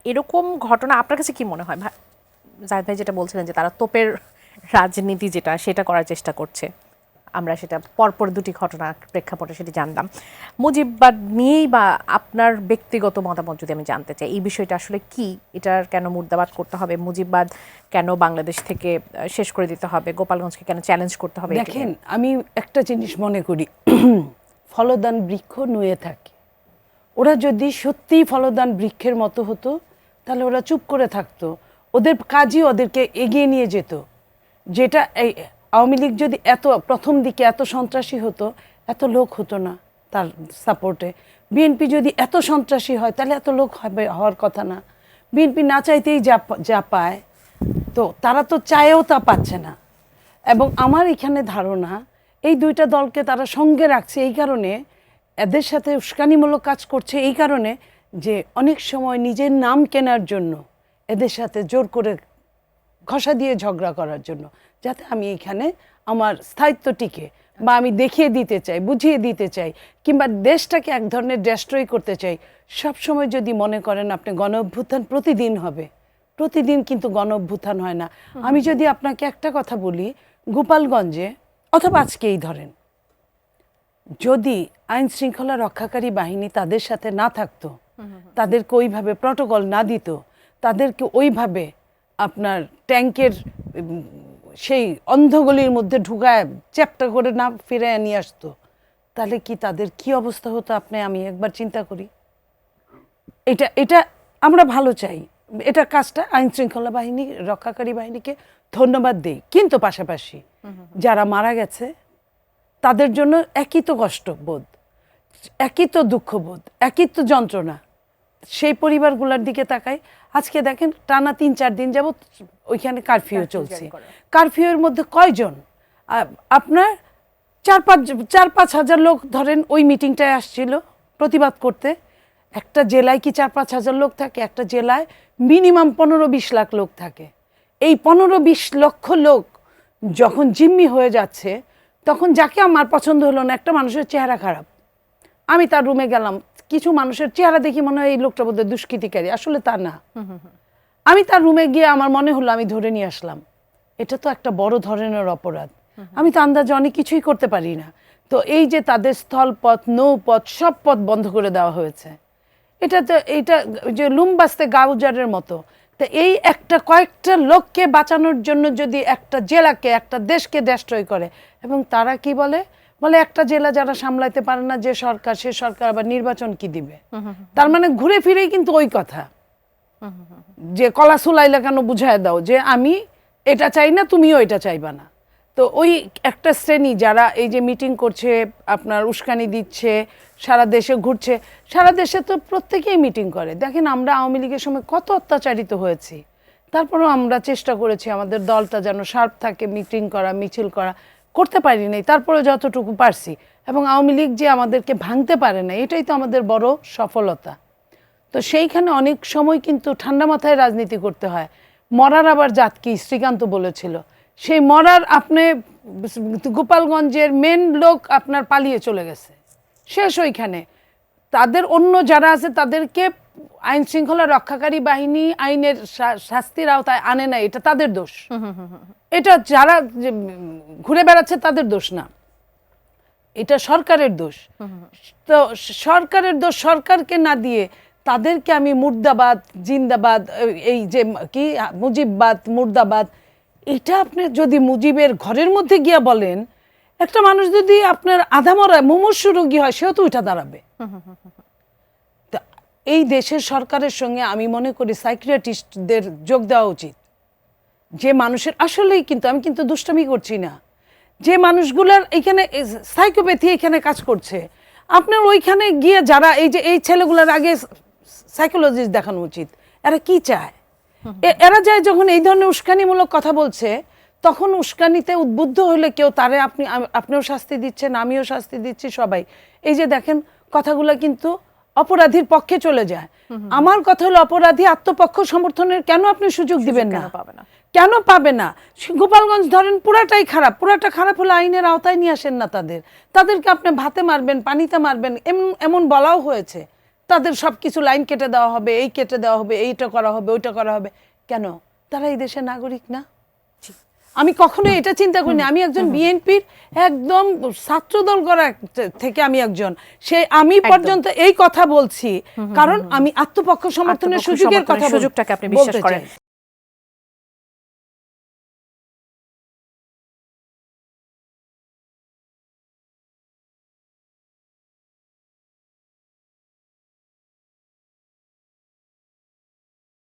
এরকম ঘটনা আপনার কাছে কি মনে হয় জাহিদ ভাই যেটা বলছিলেন যে তারা তোপের রাজনীতি যেটা সেটা করার চেষ্টা করছে, আমরা সেটা পরপর দুটি ঘটনা প্রেক্ষাপটে সেটি জানলাম। মুজিববাদ নিয়েই বা আপনার ব্যক্তিগত মতামত যদি আমি জানতে চাই, এই বিষয়টা আসলে কি, এটার কেন মুর্দাবাদ করতে হবে, মুজিববাদ কেন বাংলাদেশ থেকে শেষ করে দিতে হবে, গোপালগঞ্জকে কেন চ্যালেঞ্জ করতে হবে? দেখেন, আমি একটা জিনিস মনে করি, ফলদান বৃক্ষ নুয়ে থাকে। ওরা যদি সত্যিই ফলদান বৃক্ষের মতো হতো তাহলে ওরা চুপ করে থাকতো, ওদের কাজই ওদেরকে এগিয়ে নিয়ে যেত। যেটা এই আওয়ামী লীগ যদি এত প্রথম দিকে এত সন্ত্রাসী হতো, এত লোক হতো না তার সাপোর্টে। বিএনপি যদি এত সন্ত্রাসী হয় তাহলে এত লোক হওয়ার কথা না। বিএনপি না চাইতেই যা পায়, তো তারা তো চায়েও তা পাচ্ছে না। এবং আমার এখানে ধারণা এই দুইটা দলকে তারা সঙ্গে রাখছে এই কারণে, এদের সাথে উস্কানিমূলক কাজ করছে এই কারণে যে অনেক সময় নিজের নাম কেনার জন্য এদের সাথে জোর করে ঘষা দিয়ে ঝগড়া করার জন্য, যাতে আমি এখানে আমার স্থায়িত্ব টিকে, বা আমি দেখিয়ে দিতে চাই, বুঝিয়ে দিতে চাই, কিংবা দেশটাকে এক ধরনের ডেস্ট্রয় করতে চাই। সব সময় যদি মনে করেন আপনি গণ অভ্যুত্থান প্রতিদিন হবে, প্রতিদিন কিন্তু গণ অভ্যুত্থান হয় না। আমি যদি আপনাকে একটা কথা বলি, গোপালগঞ্জে অথবা আজকেই ধরেন, যদি আইন শৃঙ্খলা রক্ষাকারী বাহিনী তাদের সাথে না থাকতো, তাদেরকে ওইভাবে প্রটোকল না দিত, তাদেরকে ওইভাবে আপনার ট্যাঙ্কের সেই অন্ধগলির মধ্যে ঢুকায় চ্যাপ্টা করে না ফিরে নিয়ে আসতো, তাহলে কি তাদের কি অবস্থা হতো আমি একবার চিন্তা করি। এটা এটা আমরা ভালো চাই, এটা কাজটা আইন শৃঙ্খলা বাহিনী রক্ষাকারী বাহিনীকে ধন্যবাদ দেই, কিন্তু পাশাপাশি যারা মারা গেছে তাদের জন্য একই তো কষ্টবোধ, একই তো দুঃখবোধ, একই তো যন্ত্রণা। সেই পরিবারগুলোর দিকে তাকাই, আজকে দেখেন টানা ৩-৪ দিন যাবত ওইখানে কারফিউ চলছে। কারফিউর মধ্যে কয়জন আপনার ৪-৫ হাজার লোক ধরেন ওই মিটিংটায় আসছিল প্রতিবাদ করতে। একটা জেলায় কি ৪-৫ হাজার লোক থাকে? একটা জেলায় মিনিমাম ১৫-২০ লাখ লোক থাকে। এই ১৫-২০ লক্ষ লোক যখন জিম্মি হয়ে যাচ্ছে, তখন যাকে আমার পছন্দ হলো না, একটা মানুষের চেহারা খারাপ, আমি তার রুমে গেলাম, কিছু মানুষের চেহারা দেখি মনে হয় এই লোকটা বোধহয় দুষ্কৃতিকারী, আসলে তা না। আমি তার রুমে গিয়ে আমার মনে হলো আমি ধরে নিয়ে আসলাম। এটা তো একটা বড় ধরনের অপরাধ। আমি তো আন্দাজে অনেক কিছুই করতে পারি না। তো এই যে তাদের স্থলপথ, নৌপথ, সব পথ বন্ধ করে দেওয়া হয়েছে, এটা তো এইটা যে লুম্বাস্তে গাউজারের মতো। তো এই একটা কয়েকটা লোককে বাঁচানোর জন্য যদি একটা জেলাকে, একটা দেশকে ডেস্ট্রয় করে, এবং তারা কি বলে একটা জেলা যারা সামলাইতে পারে না, যে সরকার, সে সরকার আবার নির্বাচন কি দিবে। তার মানে ঘুরে ফিরেই কিন্তু ওই কথা, যে কলা সুলাইলা কেন বুঝায় দাও যে আমি এটা চাই না, তুমিও এটা চাইবা না। তো ওই একটা শ্রেণী যারা এই যে মিটিং করছে, আপনার উস্কানি দিচ্ছে, সারা দেশে ঘুরছে, সারা দেশে তো প্রত্যেকেই মিটিং করে। দেখেন আমরা আওয়ামী লীগের সময় কত অত্যাচারিত হয়েছি, তারপরেও আমরা চেষ্টা করেছি আমাদের দলটা যেন শার্প থাকে, মিটিং করা, মিছিল করা করতে পারি নাই, তারপরে যতটুকু পারছি। এবং আওয়ামী লীগ যে আমাদেরকে ভাঙতে পারে না, এটাই তো আমাদের বড় সফলতা। তো সেইখানে অনেক সময় কিন্তু ঠান্ডা মাথায় রাজনীতি করতে হয়। মরার আবার জাত কি, শ্রীকান্ত বলেছিল, সেই মরার আপনি গোপালগঞ্জের মেন লোক আপনার পালিয়ে চলে গেছে, শেষ ওইখানে। তাদের অন্য যারা আছে তাদেরকে আইন শৃঙ্খলা রক্ষাকারী বাহিনী আইনের শাস্তির আওতায় আনে না, এটা তাদের দোষ। এটা যারা ঘুরে বেড়াচ্ছে তাদের দোষ না, এটা সরকারের দোষ। তো সরকারের দোষ সরকারকে না দিয়ে তাদেরকে আমি মুর্দাবাদ, জিন্দাবাদ, এই যে কি মুজিববাদ, মুর্দাবাদ, এটা আপনি যদি মুজিবের ঘরের মধ্যে গিয়া বলেন, একটা মানুষ যদি আপনার আধামরা মুমূর্ষু রোগী হয়, সেও তো উঠা দাঁড়াবে। এই দেশের সরকারের সঙ্গে আমি মনে করি সাইকিয়াট্রিস্টদের যোগ দেওয়া উচিত, যে মানুষের আসলেই, কিন্তু আমি কিন্তু দুষ্টামি করছি না, যে মানুষগুলার এখানে সাইকোপ্যাথি এখানে কাজ করছে, আপনার ওইখানে গিয়ে যারা এই যে এই ছেলেগুলোর আগে সাইকোলজিস্ট দেখানো উচিত। এরা কি চায়? এরা যায় যখন এই ধরনের উস্কানিমূলক কথা বলছে, তখন উস্কানিতে উদ্বুদ্ধ হলে কেউ তারে আপনিও শাস্তি দিচ্ছেন, আমিও শাস্তি দিচ্ছি, সবাই। এই যে দেখেন কথাগুলো কিন্তু অপরাধীর পক্ষে চলে যায়। আমার কথা হলো অপরাধী আত্মপক্ষ সমর্থনের কেন আপনি সুযোগ দিবেন না? কেন পাবে না? গোপালগঞ্জ ধরেন পুরাটাই খারাপ, পুরাটা খারাপ হলে আইনের আওতায় নিয়ে আসেন না তাদেরকে আপনি ভাতে মারবেন, পানিতে মারবেন, এমন বলাও হয়েছে। তাদের সব কিছু লাইন কেটে দেওয়া হবে, এই কেটে দেওয়া হবে, এইটা করা হবে, ওইটা করা হবে। কেন? তারা এই দেশের নাগরিক না। আমি কখনো এটা চিন্তা করিনি। আমি একজন বিএনপির একদম ছাত্রদল করা থেকে আমি একজন, আমি পর্যন্ত এই কথা বলছি কারণ আমি আত্মপক্ষ সমর্থনের সুযোগের কথা সুযোগটাকে আপনি বিশ্বাস বলতে করেন। চাই।